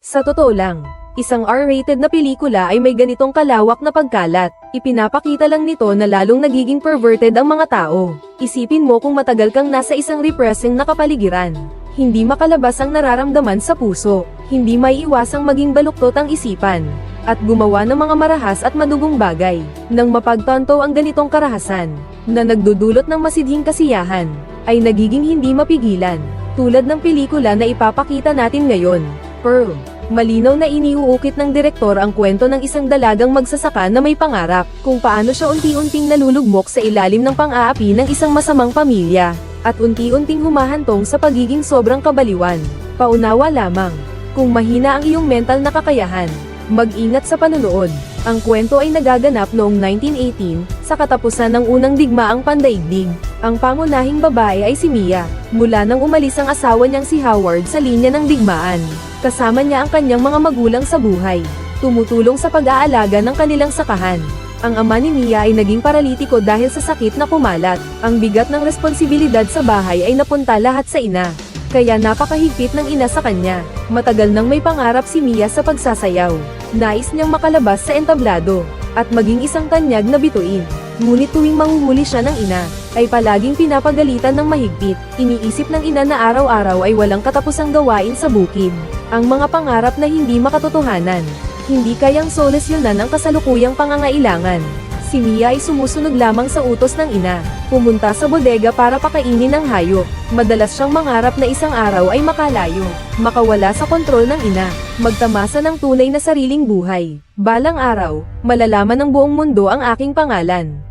Sa totoo lang, isang R-rated na pelikula ay may ganitong kalawak na pagkalat. Ipinapakita lang nito na lalong nagiging perverted ang mga tao. Isipin mo kung matagal kang nasa isang repressing na kapaligiran. Hindi makalabas ang nararamdaman sa puso, hindi maiiwasang maging baluktot ang isipan, at gumawa ng mga marahas at madugong bagay. Nang mapagtanto ang ganitong karahasan, na nagdudulot ng masidhing kasiyahan, ay nagiging hindi mapigilan, tulad ng pelikula na ipapakita natin ngayon, Pearl. Malinaw na iniuukit ng direktor ang kwento ng isang dalagang magsasaka na may pangarap, kung paano siya unti-unting nalulugmok sa ilalim ng pang-aapi ng isang masamang pamilya, at unti-unting humahantong sa pagiging sobrang kabaliwan. Paunawa lamang, kung mahina ang iyong mental na kakayahan, mag-ingat sa panonood. Ang kwento ay nagaganap noong 1918, sa katapusan ng unang digmaang pandaigdig. Ang pangunahing babae ay si Mia, mula nang umalis ang asawa niyang si Howard sa linya ng digmaan. Kasama niya ang kanyang mga magulang sa buhay, tumutulong sa pag-aalaga ng kanilang sakahan. Ang ama ni Mia ay naging paralitiko dahil sa sakit na kumalat. Ang bigat ng responsibilidad sa bahay ay napunta lahat sa ina, kaya napakahigpit ng ina sa kanya. Matagal nang may pangarap si Mia sa pagsasayaw. Nais niyang makalabas sa entablado, at maging isang tanyag na bituin. Ngunit tuwing manguhuli siya ng ina, ay palaging pinapagalitan ng mahigpit. Iniisip ng ina na araw-araw ay walang katapusang gawain sa bukid. Ang mga pangarap na hindi makatotohanan, hindi kayang solusyonan ang kasalukuyang pangangailangan. Si Mia ay sumusunod lamang sa utos ng ina, pumunta sa bodega para pakainin ng hayop. Madalas siyang mangarap na isang araw ay makalayo, makawala sa kontrol ng ina, magtamasa ng tunay na sariling buhay. Balang araw, malalaman ng buong mundo ang aking pangalan.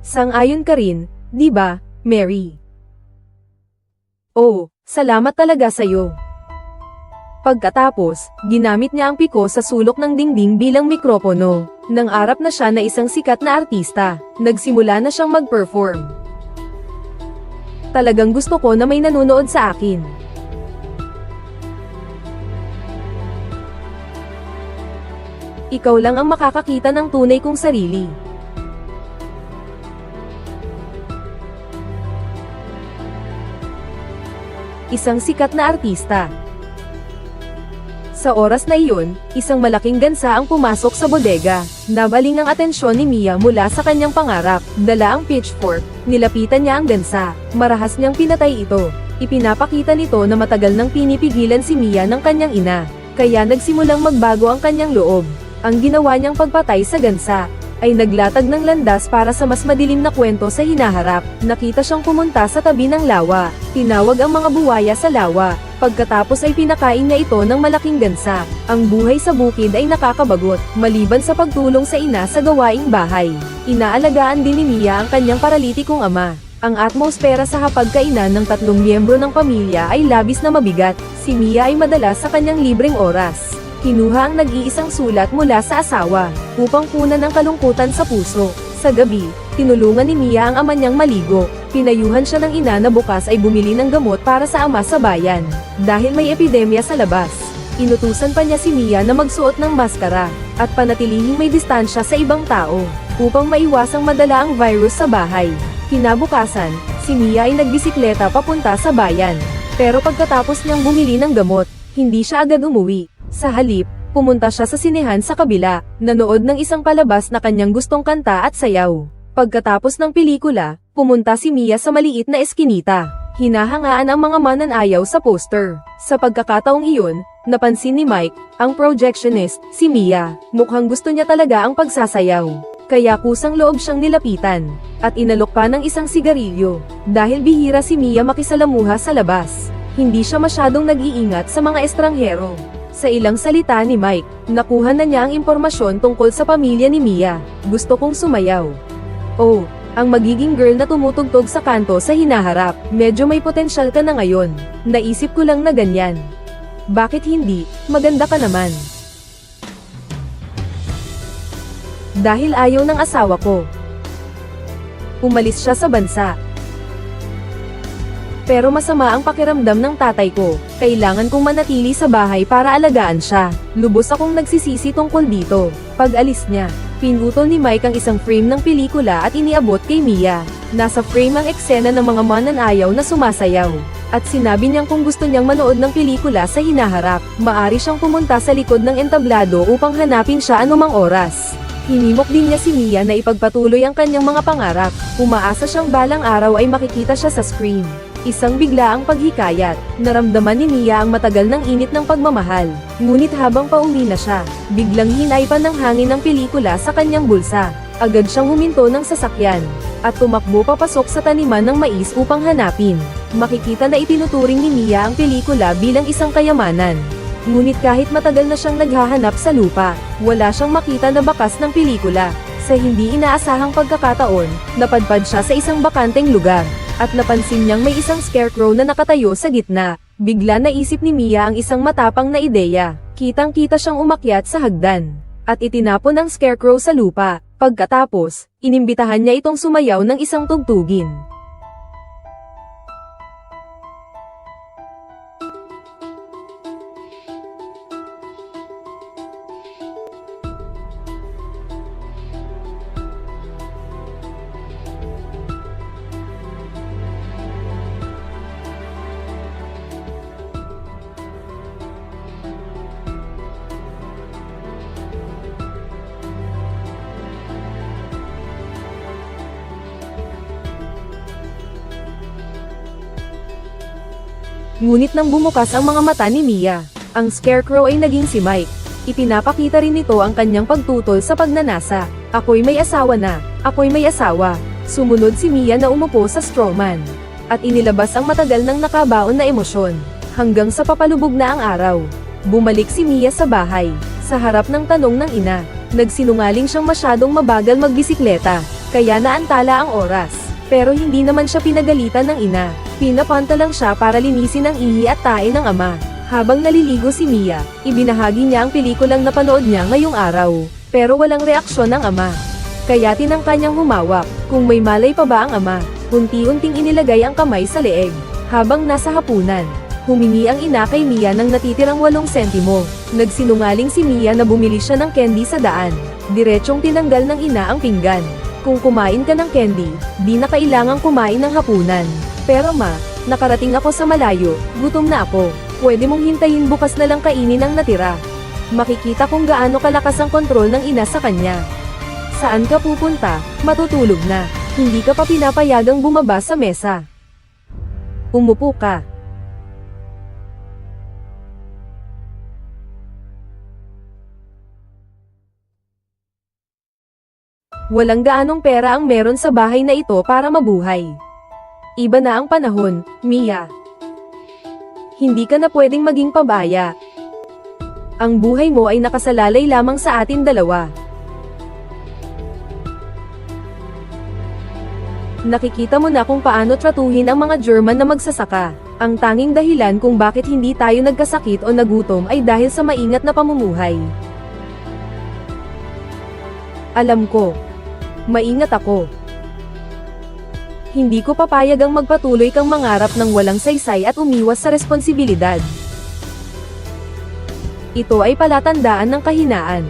Sang-ayon ka rin, di ba, Mary? Oh, salamat talaga sa'yo. Pagkatapos, ginamit niya ang piko sa sulok ng dingding bilang mikropono. Nang arap na siya na isang sikat na artista, nagsimula na siyang mag-perform. Talagang gusto ko na may nanonood sa akin. Ikaw lang ang makakakita ng tunay kong sarili. Isang sikat na artista. Sa oras na iyon, isang malaking gansa ang pumasok sa bodega. Nabaling ang atensyon ni Mia mula sa kanyang pangarap. Dala ang pitchfork, nilapitan niya ang gansa. Marahas niyang pinatay ito. Ipinapakita nito na matagal nang pinipigilan si Mia ng kanyang ina, kaya nagsimulang magbago ang kanyang loob. Ang ginawa niyang pagpatay sa gansa ay naglatag ng landas para sa mas madilim na kwento sa hinaharap. Nakita siyang pumunta sa tabi ng lawa. Tinawag ang mga buwaya sa lawa. Pagkatapos ay pinakain niya ito ng malaking gansa. Ang buhay sa bukid ay nakakabagot, maliban sa pagtulong sa ina sa gawaing bahay. Inaalagaan din ni Mia ang kanyang paralitikong ama. Ang atmosfera sa hapagkainan ng tatlong miyembro ng pamilya ay labis na mabigat. Si Mia ay madalas sa kanyang libreng oras. Kinuha ang nag-iisang sulat mula sa asawa, upang punan ng kalungkutan sa puso. Sa gabi, tinulungan ni Mia ang ama niyang maligo. Pinayuhan siya ng ina na bukas ay bumili ng gamot para sa ama sa bayan, dahil may epidemya sa labas. Inutusan pa niya si Mia na magsuot ng maskara, at panatilihing may distansya sa ibang tao, upang maiwasang madala ang virus sa bahay. Kinabukasan, si Mia ay nagbisikleta papunta sa bayan. Pero pagkatapos niyang bumili ng gamot, hindi siya agad umuwi. Sa halip, pumunta siya sa sinehan sa kabila, nanood ng isang palabas na kanyang gustong kanta at sayaw. Pagkatapos ng pelikula, pumunta si Mia sa maliit na eskinita. Hinahangaan ang mga mananayaw sa poster. Sa pagkakataong iyon, napansin ni Mike, ang projectionist, si Mia. Mukhang gusto niya talaga ang pagsasayaw. Kaya kusang loob siyang nilapitan, at inalok pa ng isang sigarilyo. Dahil bihira si Mia makisalamuha sa labas, hindi siya masyadong nag-iingat sa mga estranghero. Sa ilang salita ni Mike, nakuha na niya ang impormasyon tungkol sa pamilya ni Mia. Gusto kong sumayaw. Oh, ang magiging girl na tumutugtog sa kanto sa hinaharap. Medyo may potensyal ka na ngayon. Naisip ko lang na ganyan. Bakit hindi? Maganda ka naman. Dahil ayaw ng asawa ko, umalis siya sa bansa. Pero masama ang pakiramdam ng tatay ko. Kailangan kong manatili sa bahay para alagaan siya. Lubos akong nagsisisi tungkol dito. Pag alis niya, pinutol ni Mike ang isang frame ng pelikula at iniabot kay Mia. Nasa frame ang eksena ng mga mananayaw na sumasayaw. At sinabi niyang kung gusto niyang manood ng pelikula sa hinaharap, maaari siyang pumunta sa likod ng entablado upang hanapin siya anumang oras. Hinimok din niya si Mia na ipagpatuloy ang kanyang mga pangarap, umaasa siyang balang araw ay makikita siya sa screen. Isang biglaang paghikayat, naramdaman ni Mia ang matagal ng init ng pagmamahal. Ngunit habang pauwi na siya, biglang hinaypan ng hangin ng pelikula sa kanyang bulsa. Agad siyang huminto ng sasakyan, at tumakbo papasok sa taniman ng mais upang hanapin. Makikita na itinuturing ni Mia ang pelikula bilang isang kayamanan. Ngunit kahit matagal na siyang naghahanap sa lupa, wala siyang makita na bakas ng pelikula. Sa hindi inaasahang pagkakataon, napadpad siya sa isang bakanteng lugar, at napansin niyang may isang scarecrow na nakatayo sa gitna. Bigla naisip ni Mia ang isang matapang na ideya. Kitang-kita siyang umakyat sa hagdan, at itinapon ang scarecrow sa lupa. Pagkatapos, inimbitahan niya itong sumayaw ng isang tugtugin. Ngunit nang bumukas ang mga mata ni Mia, ang scarecrow ay naging si Mike. Ipinapakita rin nito ang kanyang pagtutol sa pagnanasa. Ako'y may asawa na. Ako'y may asawa. Sumunod si Mia na umupo sa strawman. At inilabas ang matagal ng nakabaon na emosyon. Hanggang sa papalubog na ang araw. Bumalik si Mia sa bahay. Sa harap ng tanong ng ina, nagsinungaling siyang masyadong mabagal magbisikleta, kaya naantala ang oras. Pero hindi naman siya pinagalitan ng ina. Pinapanta lang siya para linisin ang ihi at tae ng ama. Habang naliligo si Mia, ibinahagi niya ang pelikulang napanood niya ngayong araw. Pero walang reaksyon ng ama. Kaya tinangka niyang humawak. Kung may malay pa ba ang ama, unti-unting inilagay ang kamay sa leeg. Habang nasa hapunan, humingi ang ina kay Mia ng natitirang 8 sentimo. Nagsinungaling si Mia na bumili siya ng candy sa daan. Diretsyong tinanggal ng ina ang pinggan. Kung kumain ka ng candy, di na kailangang kumain ng hapunan. Pero ma, nakarating ako sa malayo, gutom na ako. Pwede mong hintayin bukas na lang kainin ang natira. Makikita kung gaano kalakas ang kontrol ng ina sa kanya. Saan ka pupunta? Matutulog na. Hindi ka pa pinapayagang bumaba sa mesa. Umupo ka. Walang gaanong pera ang meron sa bahay na ito para mabuhay. Iba na ang panahon, Mia. Hindi ka na pwedeng maging pabaya. Ang buhay mo ay nakasalalay lamang sa atin dalawa. Nakikita mo na kung paano tratuhin ang mga German na magsasaka. Ang tanging dahilan kung bakit hindi tayo nagkasakit o nagutom ay dahil sa maingat na pamumuhay. Alam ko. Maingat ako. Hindi ko papayagang magpatuloy kang mangarap ng walang saysay at umiwas sa responsibilidad. Ito ay palatandaan ng kahinaan.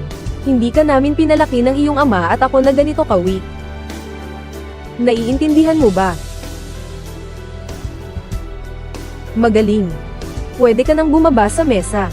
Hindi ka namin pinalaki ng iyong ama at ako na ganito ka-weak. Naiintindihan mo ba? Magaling. Pwede ka nang bumaba sa mesa.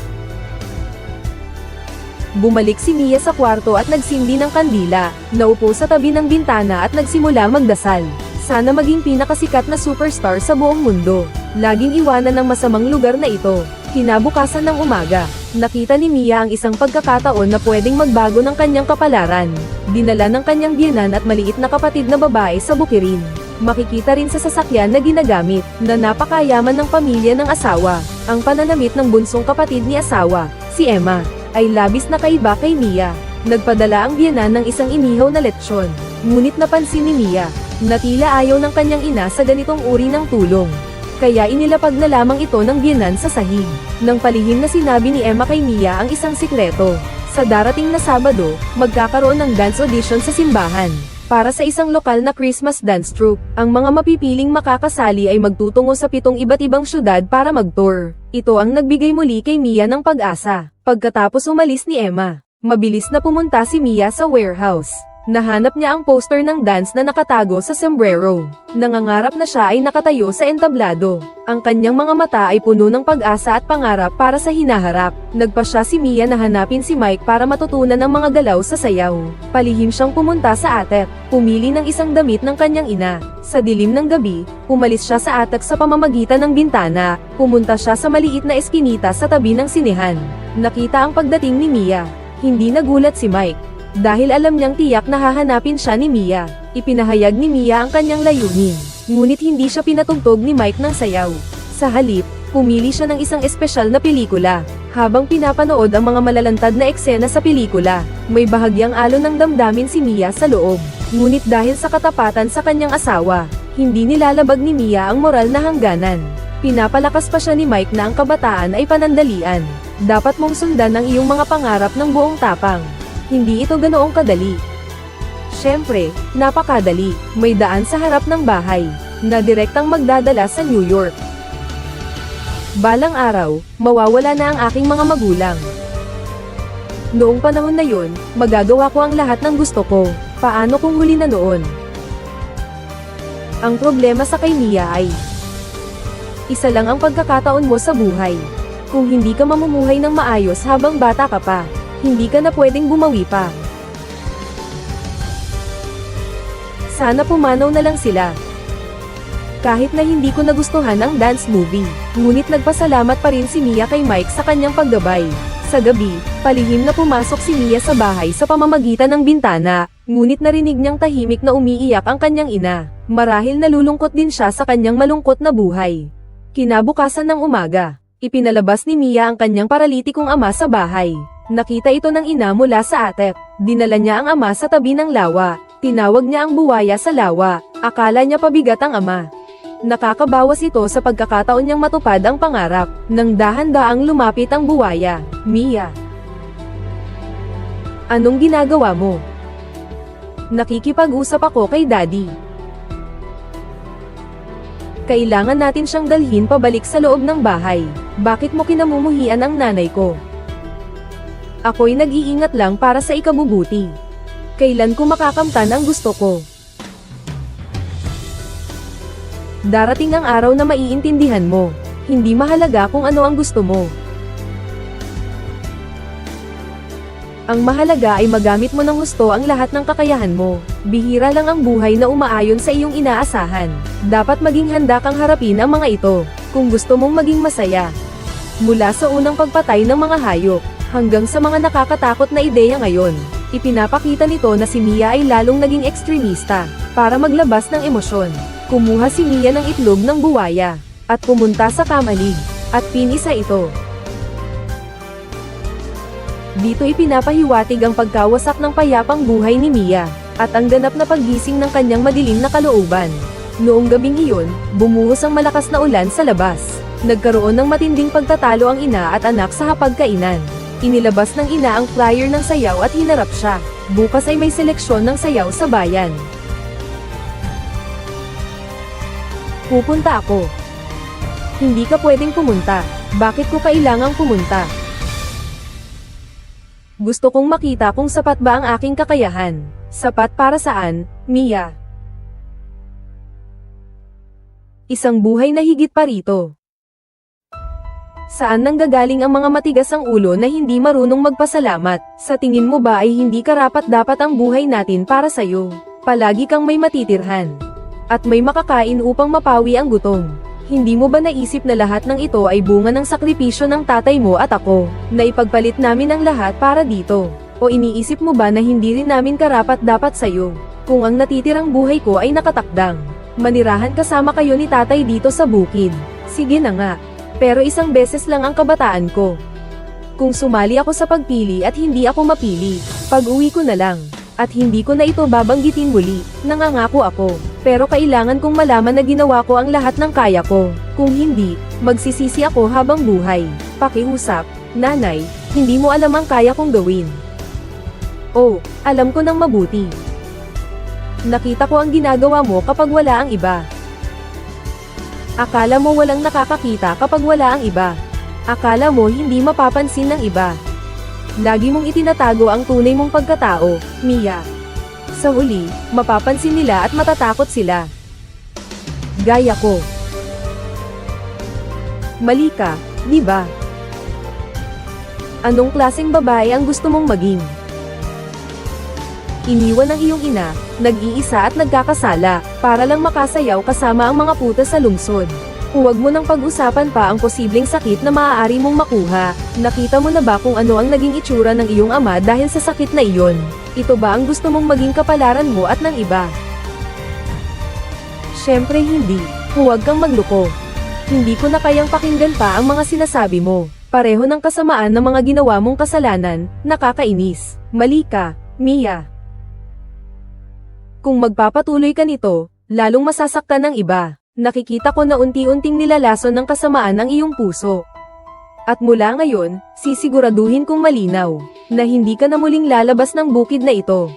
Bumalik si Mia sa kwarto at nagsindi ng kandila, naupo sa tabi ng bintana at nagsimula magdasal. Sana maging pinakasikat na superstar sa buong mundo. Laging iwanan ng masamang lugar na ito. Kinabukasan ng umaga, nakita ni Mia ang isang pagkakataon na pwedeng magbago ng kanyang kapalaran. Dinala ng kanyang biyenan at maliit na kapatid na babae sa bukirin. Makikita rin sa sasakyan na ginagamit, na napakayaman ng pamilya ng asawa. Ang pananamit ng bunsong kapatid ni asawa, si Emma, ay labis na kaiba kay Mia. Nagpadala ang biyenan ng isang inihaw na lechon. Ngunit napansin ni Mia, na tila ayaw ng kanyang ina sa ganitong uri ng tulong. Kaya inilapag na lamang ito ng biyenan sa sahig. Nang palihim na sinabi ni Emma kay Mia ang isang sikreto. Sa darating na Sabado, magkakaroon ng dance audition sa simbahan. Para sa isang lokal na Christmas dance troupe, ang mga mapipiling makakasali ay magtutungo sa 7 iba't ibang syudad para mag-tour. Ito ang nagbigay muli kay Mia ng pag-asa. Pagkatapos umalis ni Emma, mabilis na pumunta si Mia sa warehouse. Nahanap niya ang poster ng dance na nakatago sa sombrero. Nangangarap na siya ay nakatayo sa entablado. Ang kanyang mga mata ay puno ng pag-asa at pangarap para sa hinaharap. Nagpa siya si Mia na hanapin si Mike para matutunan ang mga galaw sa sayaw. Palihim siyang pumunta sa atep. Pumili ng isang damit ng kanyang ina. Sa dilim ng gabi, umalis siya sa atep sa pamamagitan ng bintana. Pumunta siya sa maliit na eskinita sa tabi ng sinehan. Nakita ang pagdating ni Mia. Hindi nagulat si Mike. Dahil alam niyang tiyak na hahanapin siya ni Mia, ipinahayag ni Mia ang kanyang layunin. Ngunit hindi siya pinatugtog ni Mike ng sayaw. Sa halip, pumili siya ng isang espesyal na pelikula. Habang pinapanood ang mga malalantad na eksena sa pelikula, may bahagyang alon ng damdamin si Mia sa loob. Ngunit dahil sa katapatan sa kanyang asawa, hindi nilalabag ni Mia ang moral na hangganan. Pinapalakas pa siya ni Mike na ang kabataan ay panandalian. Dapat mong sundan ang iyong mga pangarap ng buong tapang. Hindi ito ganoong kadali. Siyempre, napakadali. May daan sa harap ng bahay, na direktang magdadala sa New York. Balang araw, mawawala na ang aking mga magulang. Noong panahon na yun, magagawa ko ang lahat ng gusto ko. Paano kung huli na noon? Ang problema sa kay Mia ay, isa lang ang pagkakataon mo sa buhay. Kung hindi ka mamumuhay ng maayos habang bata ka pa, hindi ka na pwedeng bumawi pa. Sana pumanaw na lang sila. Kahit na hindi ko nagustuhan ang dance movie, ngunit nagpasalamat pa rin si Mia kay Mike sa kanyang paggabay. Sa gabi, palihim na pumasok si Mia sa bahay sa pamamagitan ng bintana, ngunit narinig niyang tahimik na umiiyak ang kanyang ina. Marahil nalulungkot din siya sa kanyang malungkot na buhay. Kinabukasan ng umaga, ipinalabas ni Mia ang kanyang paralitikong ama sa bahay. Nakita ito ng ina mula sa atep. Dinala niya ang ama sa tabi ng lawa. Tinawag niya ang buwaya sa lawa. Akala niya pabigat ang ama. Nakakabawas ito sa pagkakataon niyang matupad ang pangarap. Nang dahan-daang lumapit ang buwaya. Mia, anong ginagawa mo? Nakikipag-usap ako kay Daddy. Kailangan natin siyang dalhin pabalik sa loob ng bahay. Bakit mo kinamumuhian ang nanay ko? Ako'y nag-iingat lang para sa ikabubuti. Kailan ko makakamtan ang gusto ko? Darating ang araw na maiintindihan mo. Hindi mahalaga kung ano ang gusto mo. Ang mahalaga ay magamit mo ng gusto ang lahat ng kakayahan mo. Bihira lang ang buhay na umaayon sa iyong inaasahan. Dapat maging handa kang harapin ang mga ito, kung gusto mong maging masaya. Mula sa unang pagpatay ng mga hayop, hanggang sa mga nakakatakot na ideya ngayon, ipinapakita nito na si Mia ay lalong naging ekstremista. Para maglabas ng emosyon, kumuha si Mia ng itlog ng buwaya, at pumunta sa kamalig, at pinisa ito. Dito ipinapahiwatig ang pagkawasak ng payapang buhay ni Mia, at ang ganap na paggising ng kanyang madilim na kalooban. Noong gabing iyon, bumuhos ang malakas na ulan sa labas. Nagkaroon ng matinding pagtatalo ang ina at anak sa hapagkainan. Inilabas ng ina ang flyer ng sayaw at hinarap siya. Bukas ay may seleksyon ng sayaw sa bayan. Pupunta ako. Hindi ka pwedeng pumunta. Bakit ko kailangang pumunta? Gusto kong makita kung sapat ba ang aking kakayahan. Sapat para saan, Mia? Isang buhay na higit pa rito. Saan nanggagaling ang mga matigas ang ulo na hindi marunong magpasalamat? Sa tingin mo ba ay hindi karapat-dapat ang buhay natin para sa'yo? Palagi kang may matitirhan. At may makakain upang mapawi ang gutom. Hindi mo ba naisip na lahat ng ito ay bunga ng sakripisyo ng tatay mo at ako, na ipagpalit namin ang lahat para dito? O iniisip mo ba na hindi rin namin karapat-dapat sa'yo? Kung ang natitirang buhay ko ay nakatakdang, manirahan kasama kayo ni tatay dito sa bukid. Sige na nga. Pero isang beses lang ang kabataan ko. Kung sumali ako sa pagpili at hindi ako mapili, pag-uwi ko na lang. At hindi ko na ito babanggitin muli, nangangako ako. Pero kailangan kong malaman na ginawa ko ang lahat ng kaya ko. Kung hindi, magsisisi ako habang buhay. Pakiusap, nanay, hindi mo alam ang kaya kong gawin. Oh, alam ko nang mabuti. Nakita ko ang ginagawa mo kapag wala ang iba. Akala mo walang nakakakita kapag wala ang iba. Akala mo hindi mapapansin ng iba. Lagi mong itinatago ang tunay mong pagkatao, Mia. Sa huli, mapapansin nila at matatakot sila. Gaya ko. Mali ka, di ba? Anong klaseng babae ang gusto mong maging? Iniwan ng iyong ina, nag-iisa at nagkakasala, para lang makasayaw kasama ang mga puta sa lungsod. Huwag mo nang pag-usapan pa ang posibleng sakit na maaari mong makuha. Nakita mo na ba kung ano ang naging itsura ng iyong ama dahil sa sakit na iyon? Ito ba ang gusto mong maging kapalaran mo at ng iba? Syempre hindi. Huwag kang magloko. Hindi ko na kayang pakinggan pa ang mga sinasabi mo. Pareho ng kasamaan ng mga ginawa mong kasalanan, nakakainis. Mali ka, Mia. Kung magpapatuloy ka nito, lalong masasaktan ng iba. Nakikita ko na unti-unting nilalason ng kasamaan ang iyong puso. At mula ngayon, sisiguraduhin kong malinaw, na hindi ka na muling lalabas ng bukid na ito.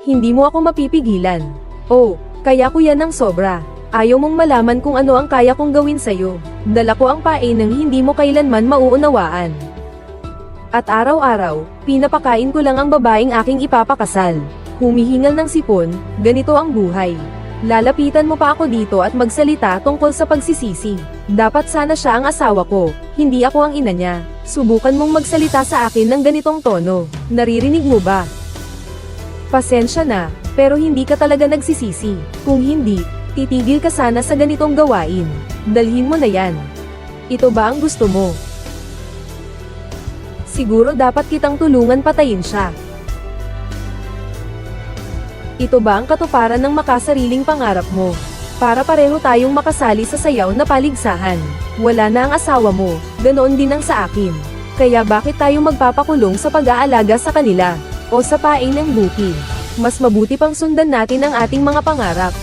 Hindi mo ako mapipigilan. Oh, kaya ko yan ng sobra. Ayaw mong malaman kung ano ang kaya kong gawin sa'yo. Dala ko ang pain ng hindi mo kailanman mauunawaan. At araw-araw, pinapakain ko lang ang babaeng aking ipapakasal. Humihingal ng sipon, ganito ang buhay. Lalapitan mo pa ako dito at magsalita tungkol sa pagsisisi. Dapat sana siya ang asawa ko, hindi ako ang ina niya. Subukan mong magsalita sa akin ng ganitong tono. Naririnig mo ba? Pasensya na, pero hindi ka talaga nagsisisi. Kung hindi, titigil ka sana sa ganitong gawain. Dalhin mo na yan. Ito ba ang gusto mo? Siguro dapat kitang tulungan patayin siya. Ito ba ang katuparan ng makasariling pangarap mo? Para pareho tayong makasali sa sayaw na paligsahan. Wala na ang asawa mo, ganoon din ang sa akin. Kaya bakit tayo magpapakulong sa pag-aalaga sa kanila? O sa pain ng bukid? Mas mabuti pang sundan natin ang ating mga pangarap.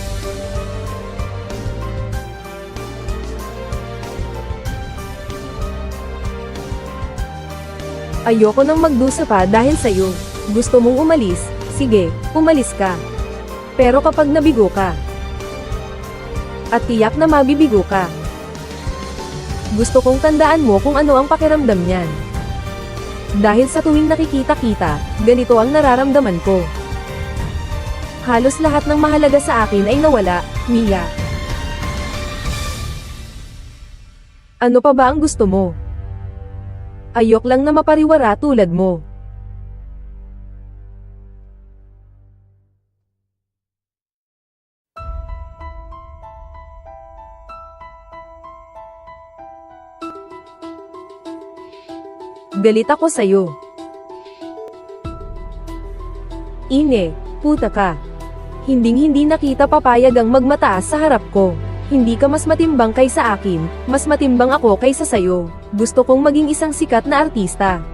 Ayoko nang magdusa pa dahil sa'yo. Gusto mong umalis? Sige, umalis ka. Pero kapag nabigo ka, at tiyak na mabibigo ka, gusto kong tandaan mo kung ano ang pakiramdam niyan. Dahil sa tuwing nakikita-kita, ganito ang nararamdaman ko. Halos lahat ng mahalaga sa akin ay nawala, Mia. Ano pa ba ang gusto mo? Ayok lang na mapariwara tulad mo. Galit ako sa'yo. Ine, puta ka. Hinding-hindi na kita papayag ang magmataas sa harap ko. Hindi ka mas matimbang kaysa akin, mas matimbang ako kaysa sayo. Gusto kong maging isang sikat na artista.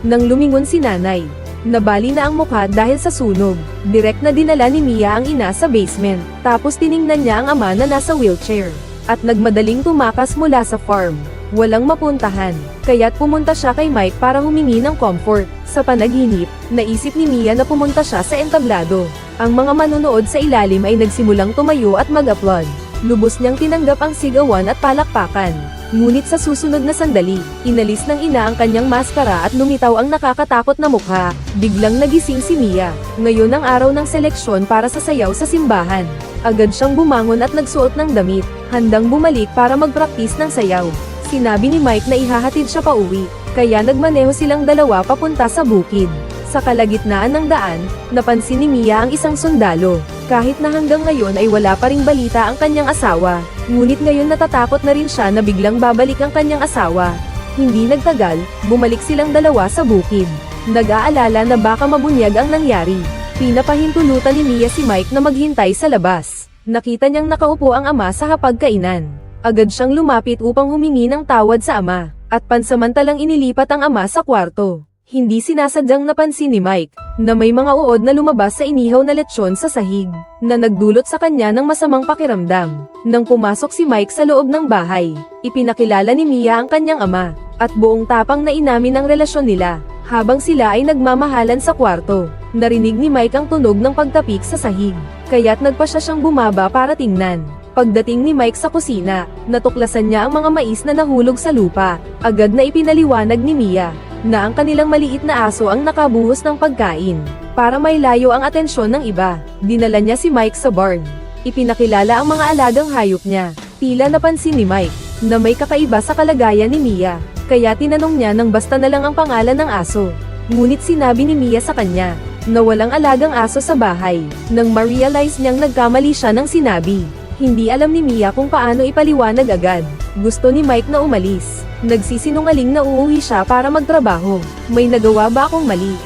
Nang lumingon si nanay, nabali na ang mukha dahil sa sunog. Direk na dinala ni Mia ang ina sa basement, tapos tiningnan niya ang ama na nasa wheelchair. At nagmadaling tumakas mula sa farm. Walang mapuntahan, kaya't pumunta siya kay Mike para humingi ng comfort. Sa panaginip, naisip ni Mia na pumunta siya sa entablado. Ang mga manonood sa ilalim ay nagsimulang tumayo at mag-applaud. Lubos niyang tinanggap ang sigawan at palakpakan. Ngunit sa susunod na sandali, inalis ng ina ang kanyang maskara at lumitaw ang nakakatakot na mukha. Biglang nagising si Mia. Ngayon ang araw ng seleksyon para sa sayaw sa simbahan. Agad siyang bumangon at nagsuot ng damit, handang bumalik para magpraktis ng sayaw. Sinabi ni Mike na ihahatid siya pauwi, kaya nagmaneho silang dalawa papunta sa bukid. Sa kalagitnaan ng daan, napansin ni Mia ang isang sundalo. Kahit na hanggang ngayon ay wala pa ring balita ang kanyang asawa, ngunit ngayon natatakot na rin siya na biglang babalik ang kanyang asawa. Hindi nagtagal, bumalik silang dalawa sa bukid. Nag-aalala na baka mabunyag ang nangyari. Pinapahintulutan ni Mia si Mike na maghintay sa labas. Nakita niyang nakaupo ang ama sa hapagkainan. Agad siyang lumapit upang humingi ng tawad sa ama, at pansamantalang inilipat ang ama sa kwarto. Hindi sinasadyang napansin ni Mike, na may mga uod na lumabas sa inihaw na lechon sa sahig, na nagdulot sa kanya ng masamang pakiramdam. Nang pumasok si Mike sa loob ng bahay, ipinakilala ni Mia ang kanyang ama, at buong tapang na inamin ang relasyon nila. Habang sila ay nagmamahalan sa kwarto, narinig ni Mike ang tunog ng pagtapik sa sahig, kaya't nagpa siya siyang bumaba para tingnan. Pagdating ni Mike sa kusina, natuklasan niya ang mga mais na nahulog sa lupa. Agad na ipinaliwanag ni Mia na ang kanilang maliit na aso ang nakabuhos ng pagkain. Para may layo ang atensyon ng iba, dinala niya si Mike sa barn. Ipinakilala ang mga alagang hayop niya. Tila napansin ni Mike na may kakaiba sa kalagayan ni Mia, kaya tinanong niya nang basta na lang ang pangalan ng aso. Ngunit sinabi ni Mia sa kanya na walang alagang aso sa bahay. Nang ma-realize niyang nagkamali siya ng sinabi, hindi alam ni Mia kung paano ipaliwanag agad. Gusto ni Mike na umalis. Nagsisinungaling na uuwi siya para magtrabaho. May nagawa ba akong mali?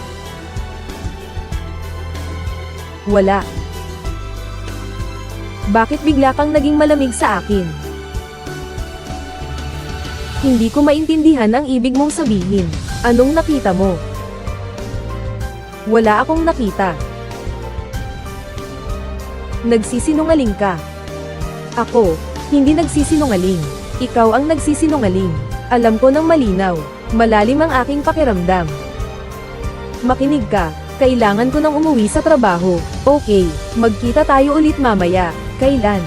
Wala. Bakit bigla kang naging malamig sa akin? Hindi ko maintindihan ang ibig mong sabihin. Anong nakita mo? Wala akong nakita. Nagsisinungaling ka. Ako, hindi nagsisinungaling. Ikaw ang nagsisinungaling. Alam ko ng malinaw. Malalim ang aking pakiramdam. Makinig ka. Kailangan ko nang umuwi sa trabaho. Okay, magkita tayo ulit mamaya. Kailan?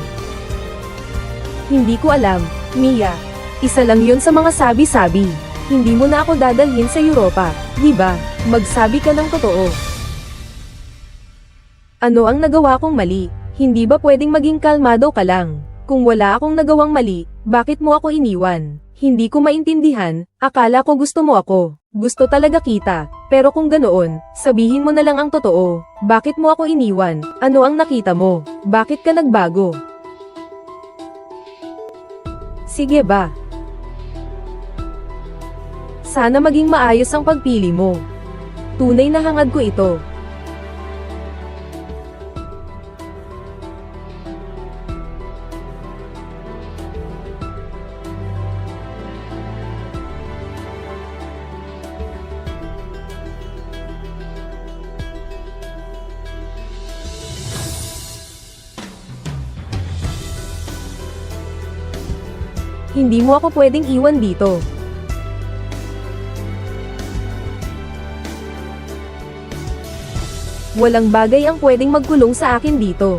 Hindi ko alam, Mia. Isa lang yun sa mga sabi-sabi. Hindi mo na ako dadalhin sa Europa, di ba? Magsabi ka ng totoo. Ano ang nagawa kong mali? Hindi ba pwedeng maging kalmado ka lang? Kung wala akong nagawang mali, bakit mo ako iniwan? Hindi ko maintindihan, akala ko gusto mo ako. Gusto talaga kita, pero kung ganoon, sabihin mo na lang ang totoo. Bakit mo ako iniwan? Ano ang nakita mo? Bakit ka nagbago? Sige ba? Sana maging maayos ang pagpili mo. Tunay na hangad ko ito. Hindi mo ako pwedeng iwan dito. Walang bagay ang pwedeng magkulong sa akin dito.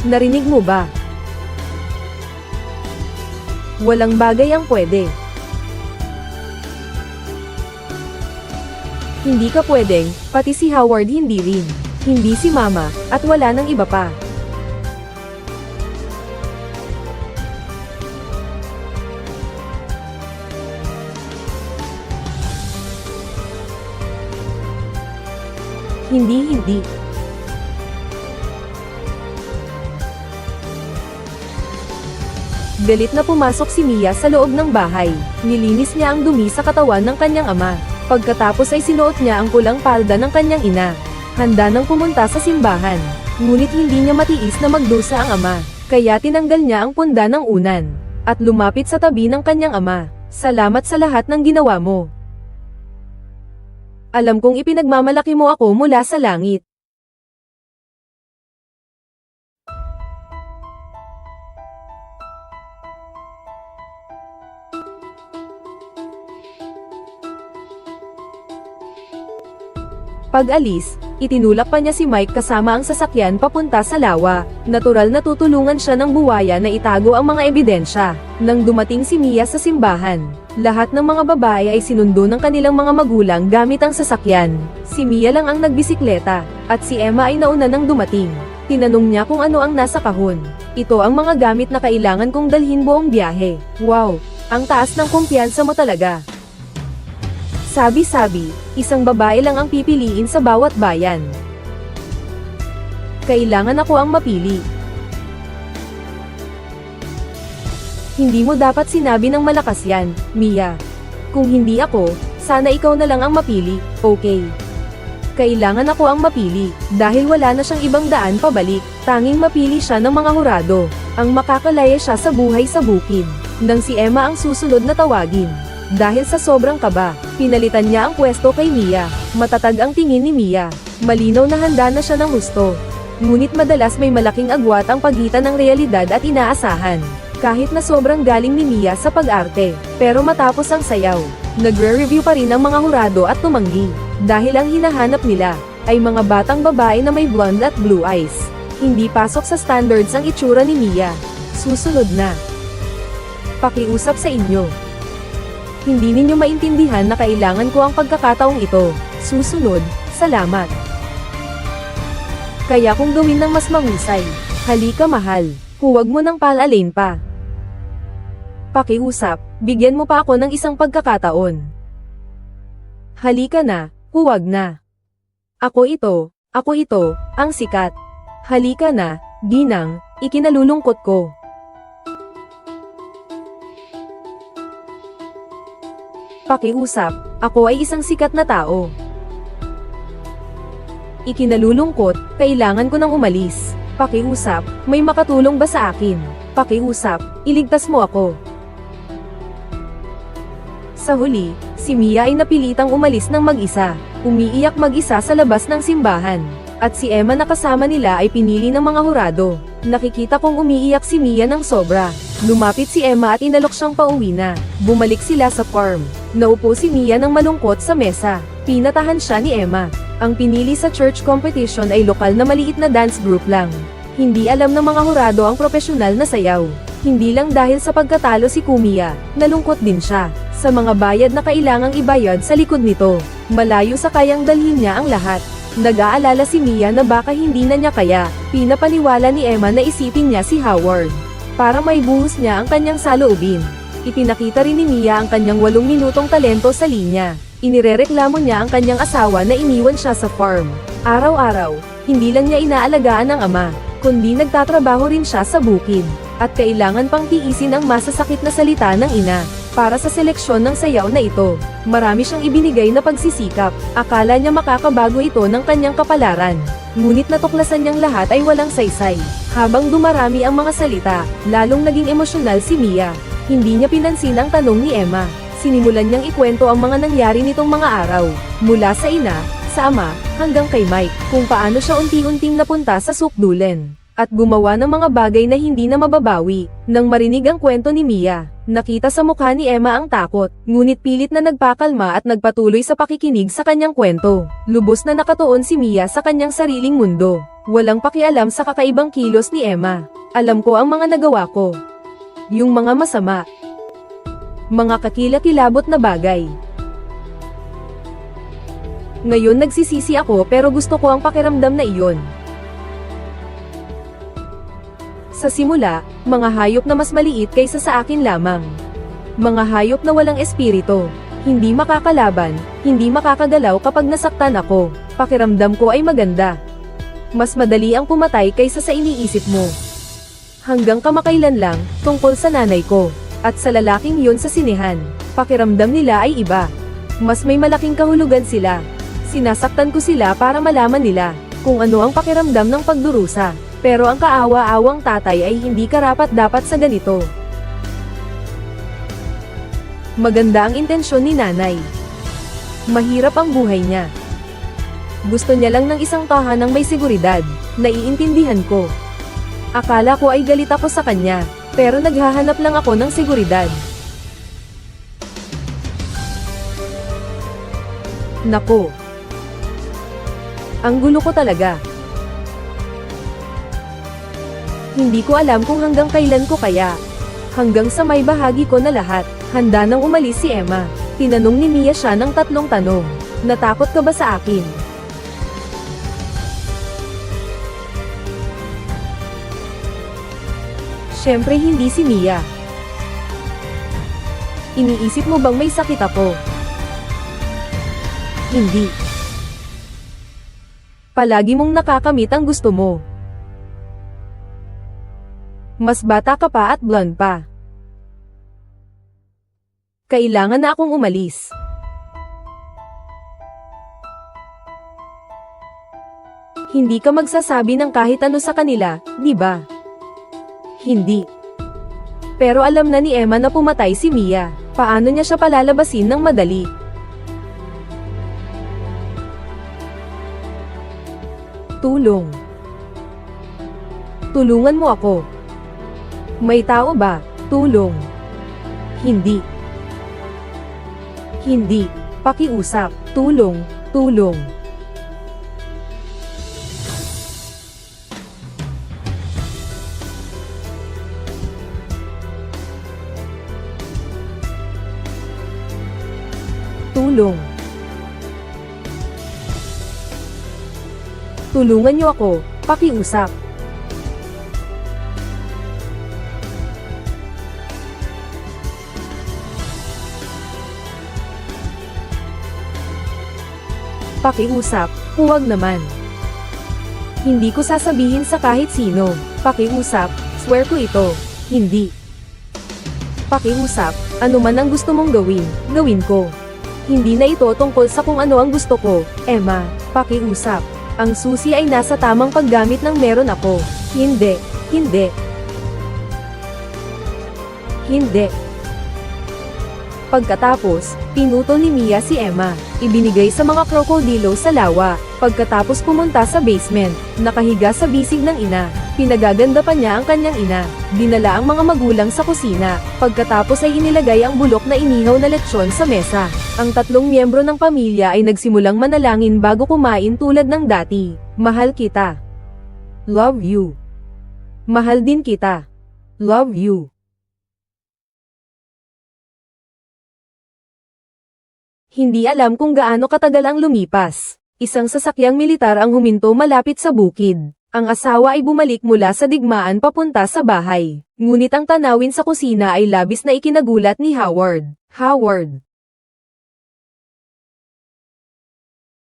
Narinig mo ba? Walang bagay ang pwede. Hindi ka pwedeng, pati si Howard hindi rin. Hindi si Mama, at wala nang iba pa. Hindi. Galit na pumasok si Mia sa loob ng bahay. Nilinis niya ang dumi sa katawan ng kanyang ama. Pagkatapos ay sinuot niya ang pulang palda ng kanyang ina. Handa nang pumunta sa simbahan. Ngunit hindi niya matiis na magdusa ang ama. Kaya tinanggal niya ang punda ng unan. At lumapit sa tabi ng kanyang ama. Salamat sa lahat ng ginawa mo. Alam kong ipinagmamalaki mo ako mula sa langit. Pag-alis, itinulak pa niya si Mike kasama ang sasakyan papunta sa lawa. Natural na tutulungan siya ng buwaya na itago ang mga ebidensya. Nang dumating si Mia sa simbahan, lahat ng mga babae ay sinundo ng kanilang mga magulang gamit ang sasakyan. Si Mia lang ang nagbisikleta, at si Emma ay nauna nang dumating. Tinanong niya kung ano ang nasa kahon. Ito ang mga gamit na kailangan kong dalhin buong biyahe. Wow, ang taas ng kumpiyansa mo talaga. Sabi-sabi, isang babae lang ang pipiliin sa bawat bayan. Kailangan ako ang mapili. Hindi mo dapat sinabi ng malakas yan, Mia. Kung hindi ako, sana ikaw na lang ang mapili, okay? Kailangan ako ang mapili, dahil wala na siyang ibang daan pabalik. Tanging mapili siya ng mga hurado, ang makakalaya siya sa buhay sa bukid. Nang si Emma ang susunod na tawagin. Dahil sa sobrang kaba, pinalitan niya ang pwesto kay Mia. Matatag ang tingin ni Mia. Malinaw na handa na siya ng gusto. Ngunit madalas may malaking agwat ang pagitan ng realidad at inaasahan. Kahit na sobrang galing ni Mia sa pag-arte, pero matapos ang sayaw, nagre-review pa rin ang mga hurado at tumanggi. Dahil ang hinahanap nila, ay mga batang babae na may blonde at blue eyes. Hindi pasok sa standards ang itsura ni Mia. Susunod na. Pakiusap sa inyo. Hindi ninyo maintindihan na kailangan ko ang pagkakataong ito. Susunod, salamat. Kaya kung gawin ng mas mahusay, halika mahal, huwag mo nang palalain pa. Pakiusap, bigyan mo pa ako ng isang pagkakataon. Halika na, huwag na. Ako ito, ang sikat. Halika na, ginang, ikinalulungkot ko. Pakiusap, ako ay isang sikat na tao. Ikinalulungkot, kailangan ko nang umalis. Pakiusap, may makatulong ba sa akin? Pakiusap, iligtas mo ako. Sa huli, si Mia ay napilitang umalis ng mag-isa. Umiiyak mag-isa sa labas ng simbahan. At si Emma na kasama nila ay pinili ng mga hurado. Nakikita kong umiiyak si Mia ng sobra. Lumapit si Emma at inalok siyang pauwi na. Bumalik sila sa farm. Naupo si Mia ng malungkot sa mesa. Pinatahan siya ni Emma. Ang pinili sa church competition ay lokal na maliit na dance group lang. Hindi alam ng mga hurado ang propesyonal na sayaw. Hindi lang dahil sa pagkatalo si Kumiya, nalungkot din siya sa mga bayad na kailangang ibayad sa likod nito. Malayo sa kayang dalhin niya ang lahat. Nag-aalala si Mia na baka hindi na niya kaya. Pinapaniwala ni Emma na isipin niya si Howard para may buhos niya ang kanyang saloobin. Ipinakita rin ni Mia ang kanyang 8 minutong talento sa linya. Inirereklamo niya ang kanyang asawa na iniwan siya sa farm. Araw-araw, hindi lang niya inaalagaan ang ama, kundi nagtatrabaho rin siya sa bukid. At kailangan pang tiisin ang masasakit na salita ng ina. Para sa seleksyon ng sayaw na ito, marami siyang ibinigay na pagsisikap. Akala niya makakabago ito ng kanyang kapalaran. Ngunit natuklasan niyang lahat ay walang saysay. Habang dumarami ang mga salita, lalong naging emosyonal si Mia. Hindi niya pinansin ang tanong ni Emma. Sinimulan niyang ikwento ang mga nangyari nitong mga araw. Mula sa ina, sa ama, hanggang kay Mike, kung paano siya unti-unting napunta sa sukdulen. At gumawa ng mga bagay na hindi na mababawi. Nang marinig ang kwento ni Mia, nakita sa mukha ni Emma ang takot, ngunit pilit na nagpakalma at nagpatuloy sa pakikinig sa kanyang kwento. Lubos na nakatuon si Mia sa kanyang sariling mundo. Walang pakialam sa kakaibang kilos ni Emma. Alam ko ang mga nagawa ko. Yung mga masama. Mga kakilakilabot na bagay. Ngayon nagsisisi ako pero gusto ko ang pakiramdam na iyon. Sa simula, mga hayop na mas maliit kaysa sa akin lamang. Mga hayop na walang espiritu. Hindi makakalaban, hindi makakagalaw kapag nasaktan ako. Pakiramdam ko ay maganda. Mas madali ang pumatay kaysa sa iniisip mo. Hanggang kamakailan lang, tungkol sa nanay ko. At sa lalaking yun sa sinehan, pakiramdam nila ay iba. Mas may malaking kahulugan sila. Sinasaktan ko sila para malaman nila kung ano ang pakiramdam ng pagdurusa. Pero ang kaawa-awang tatay ay hindi karapat-dapat sa ganito. Maganda ang intensyon ni nanay. Mahirap ang buhay niya. Gusto niya lang ng isang tahanang may seguridad. Naiintindihan ko. Akala ko ay galit ako sa kanya, pero naghahanap lang ako ng seguridad. Nako. Ang gulo ko talaga. Hindi ko alam kung hanggang kailan ko kaya. Hanggang sa may bahagi ko na lahat, handa nang umalis si Emma. Tinanong ni Mia siya ng 3 tanong. Natakot ka ba sa akin? Siyempre hindi si Mia. Iniisip mo bang may sakit ako? Hindi. Palagi mong nakakamit ang gusto mo. Mas bata ka pa at blonde pa. Kailangan na akong umalis. Hindi ka magsasabi ng kahit ano sa kanila, di ba? Hindi. Pero alam na ni Emma na pumatay si Mia. Paano niya siya palalabasin ng madali? Tulong. Tulungan mo ako. May tao ba? Tulong. Hindi. Hindi. Pakiusap. Tulong. Tulong. Tulong. Tulungan niyo ako. Pakiusap. Pakiusap, huwag naman. Hindi ko sasabihin sa kahit sino. Pakiusap, swear ko ito. Hindi. Pakiusap, ano man ang gusto mong gawin, gawin ko. Hindi na ito tungkol sa kung ano ang gusto ko, Emma. Pakiusap, ang susi ay nasa tamang paggamit ng meron ako. Hindi, hindi. Hindi. Pagkatapos, pinutol ni Mia si Emma, ibinigay sa mga krokodilo sa lawa. Pagkatapos pumunta sa basement, nakahiga sa bisig ng ina, pinagaganda pa niya ang kanyang ina. Dinala ang mga magulang sa kusina, pagkatapos ay inilagay ang bulok na inihaw na lechon sa mesa. Ang tatlong miyembro ng pamilya ay nagsimulang manalangin bago kumain tulad ng dati. Mahal kita. Love you. Mahal din kita. Love you. Hindi alam kung gaano katagal ang lumipas. Isang sasakyang militar ang huminto malapit sa bukid. Ang asawa ay bumalik mula sa digmaan papunta sa bahay. Ngunit ang tanawin sa kusina ay labis na ikinagulat ni Howard. Howard.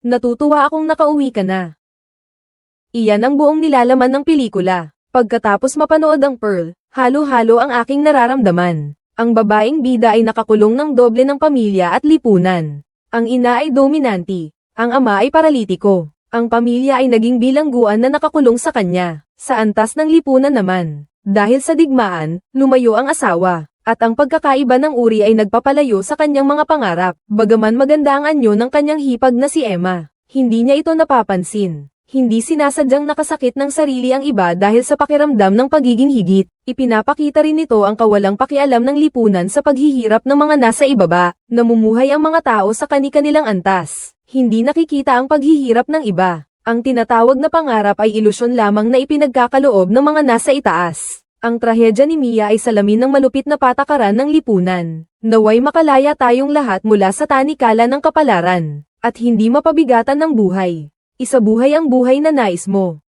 Natutuwa akong nakauwi ka na. Iyan ang buong nilalaman ng pelikula. Pagkatapos mapanood ang Pearl, halo-halo ang aking nararamdaman. Ang babaeng bida ay nakakulong ng doble ng pamilya at lipunan. Ang ina ay dominante. Ang ama ay paralitiko. Ang pamilya ay naging bilangguan na nakakulong sa kanya. Sa antas ng lipunan naman, dahil sa digmaan, lumayo ang asawa. At ang pagkakaiba ng uri ay nagpapalayo sa kanyang mga pangarap. Bagaman maganda ang anyo ng kanyang hipag na si Emma, hindi niya ito napapansin. Hindi sinasadyang nakasakit ng sarili ang iba dahil sa pakiramdam ng pagiging higit. Ipinapakita rin nito ang kawalang pakialam ng lipunan sa paghihirap ng mga nasa ibaba. Namumuhay ang mga tao sa kani-kanilang antas. Hindi nakikita ang paghihirap ng iba. Ang tinatawag na pangarap ay ilusyon lamang na ipinagkakaloob ng mga nasa itaas. Ang trahedya ni Mia ay salamin ng malupit na patakaran ng lipunan. Naway makalaya tayong lahat mula sa tanikala ng kapalaran. At hindi mapabigatan ng buhay. Isabuhay ang buhay na nais mo.